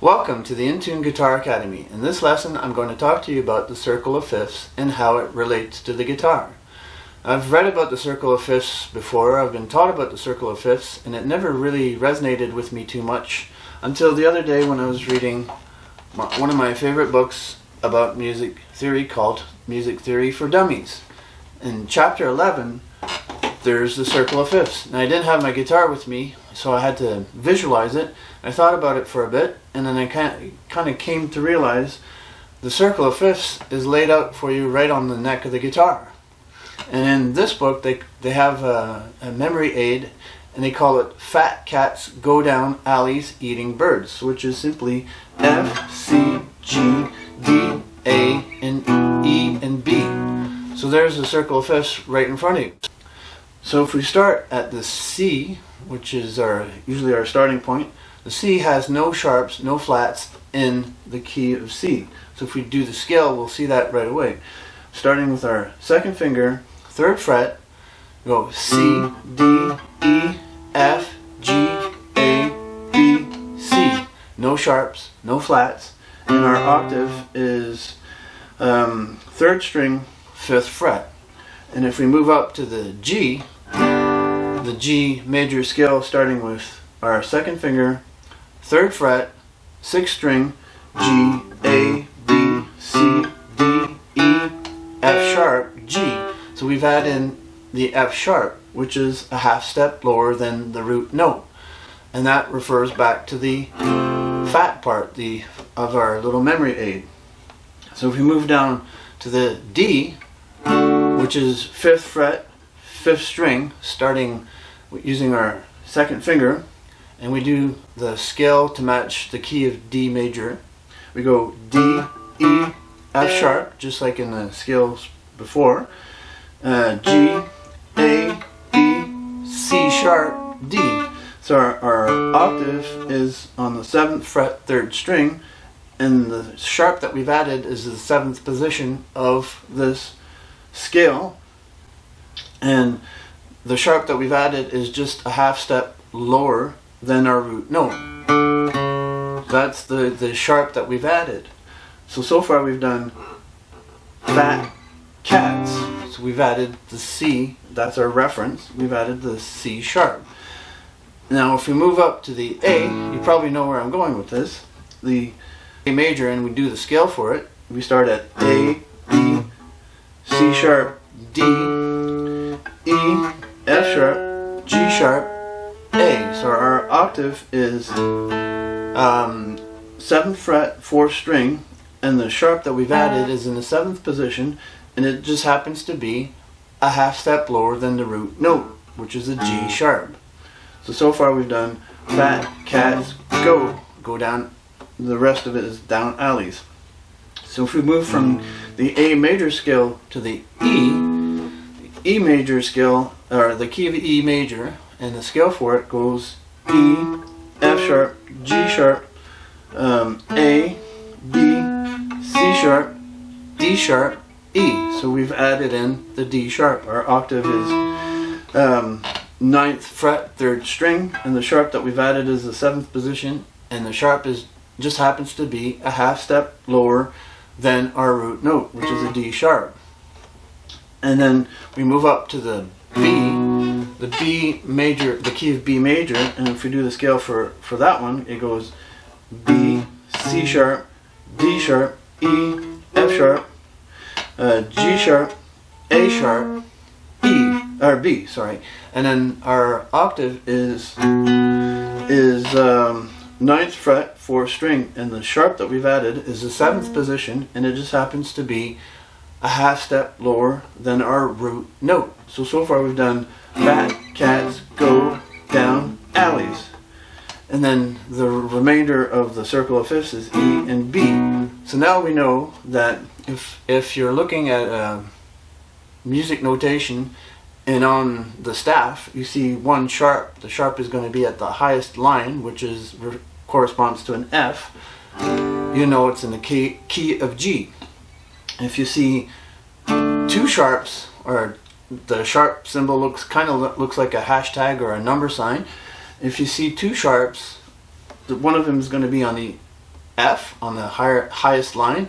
Welcome to the In Tune Guitar Academy. In this lesson I'm going to talk to you about the circle of fifths and how it relates to the guitar. I've read about the circle of fifths before, I've been taught about the circle of fifths, and it never really resonated with me too much until the other day when I was reading one of my favorite books about music theory called Music Theory for Dummies. In chapter 11 there's the circle of fifths. Now I didn't have my guitar with me, so I had to visualize it. I thought about it for a bit, and then I kind of came to realize the circle of fifths is laid out for you right on the neck of the guitar. And in this book they have a memory aid, and they call it Fat Cats Go Down Alleys Eating Birds, which is simply F, C, G, D, A, and E, and B. So there's the circle of fifths right in front of you. So if we start at the C, which is usually our starting point, the C has no sharps, no flats in the key of C. So if we do the scale, we'll see that right away. Starting with our second finger, 3rd fret, go C, D, E, F, G, A, B, C. No sharps, no flats, and our octave is 3rd string, 5th fret. And if we move up to the G major scale, starting with our second finger, 3rd fret, 6th string, G, A, B, C, D, E, F sharp, G. So we've added in the F sharp, which is a half step lower than the root note. And that refers back to the fat part of our little memory aid. So if we move down to the D, which is 5th fret, 5th string, starting using our second finger, and we do the scale to match the key of D major. We go D, E, F sharp, just like in the scales before, G, A, B, C sharp, D. So our octave is on the 7th fret, 3rd string, and the sharp that we've added is the 7th position of this scale, and the sharp that we've added is just a half step lower than our root note. That's the sharp that we've added. So far we've done Fat Cats. So we've added the C, that's our reference, we've added the C sharp. Now if we move up to the A, you probably know where I'm going with this, the A major, and we do the scale for it. We start at A, B, C sharp, D, E, F sharp, G sharp, A. So our octave is 7th fret, 4th string, and the sharp that we've added is in the 7th position, and it just happens to be a half step lower than the root note, which is a G sharp. So far we've done Fat Cats Go down. The rest of it is down alleys. So if we move from the A major scale to the E major scale, or the key of E major, and the scale for it goes E, F sharp, G sharp, A, B, C sharp, D sharp, E. So we've added in the D sharp. Our octave is 9th fret, 3rd string, and the sharp that we've added is the 7th position, and the sharp just happens to be a half step lower than our root note, which is a D sharp. And then we move up to the B major, the key of B major, and if we do the scale for that one, it goes B, C sharp, D sharp, E, F sharp, G sharp, A sharp, B, sorry. And then our octave is 9th fret, 4th string, and the sharp that we've added is the 7th position, and it just happens to be a half step lower than our root note. So far we've done Fat Cats Go Down Alleys. And then the remainder of the circle of fifths is E and B. So now we know that if you're looking at music notation, and on the staff you see one sharp, the sharp is going to be at the highest line, which corresponds to an F. You know it's in the key of G. If you see two sharps, or the sharp symbol looks like a hashtag or a number sign. If you see two sharps, one of them is going to be on the F on the highest line,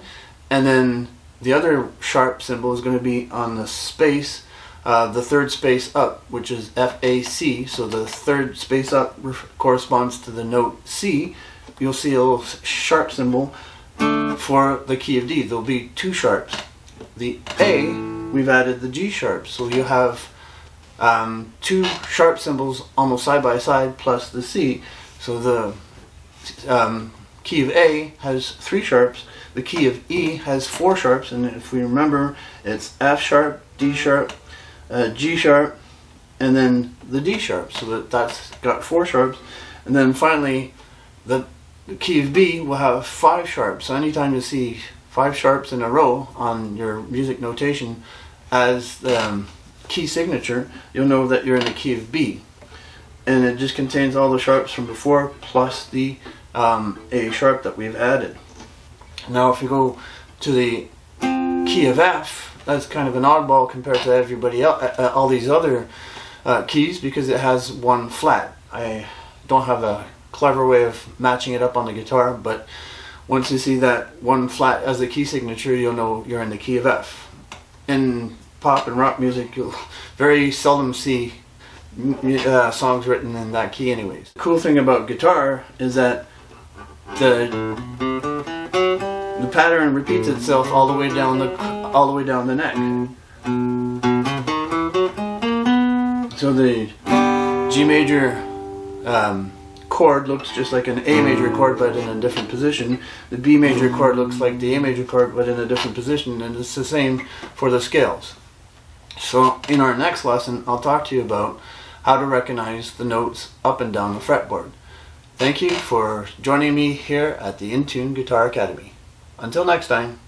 and then the other sharp symbol is going to be on the space, the third space up, which is FAC. So the third space up corresponds to the note C. You'll see a little sharp symbol for the key of D. There'll be two sharps. The A, we've added the G sharp, so you have two sharp symbols almost side by side plus the C. So the key of A has 3 sharps, the key of E has 4 sharps, and if we remember, it's F sharp, D sharp, G sharp, and then the D sharp, so that's got 4 sharps. And then finally, the key of B will have 5 sharps. So anytime you see 5 sharps in a row on your music notation as the key signature, you'll know that you're in the key of B. And it just contains all the sharps from before plus the A sharp that we've added. Now if you go to the key of F, that's kind of an oddball compared to everybody else, all these other keys, because it has 1 flat. I don't have a clever way of matching it up on the guitar, but once you see that 1 flat as the key signature, you'll know you're in the key of F. In pop and rock music, you'll very seldom see songs written in that key anyways. The cool thing about guitar is that the pattern repeats itself all the way down the neck. So the G major chord looks just like an A major chord but in a different position. The B major chord looks like the A major chord but in a different position, and it's the same for the scales. So in our next lesson, I'll talk to you about how to recognize the notes up and down the fretboard. Thank you for joining me here at the In Tune Guitar Academy. Until next time.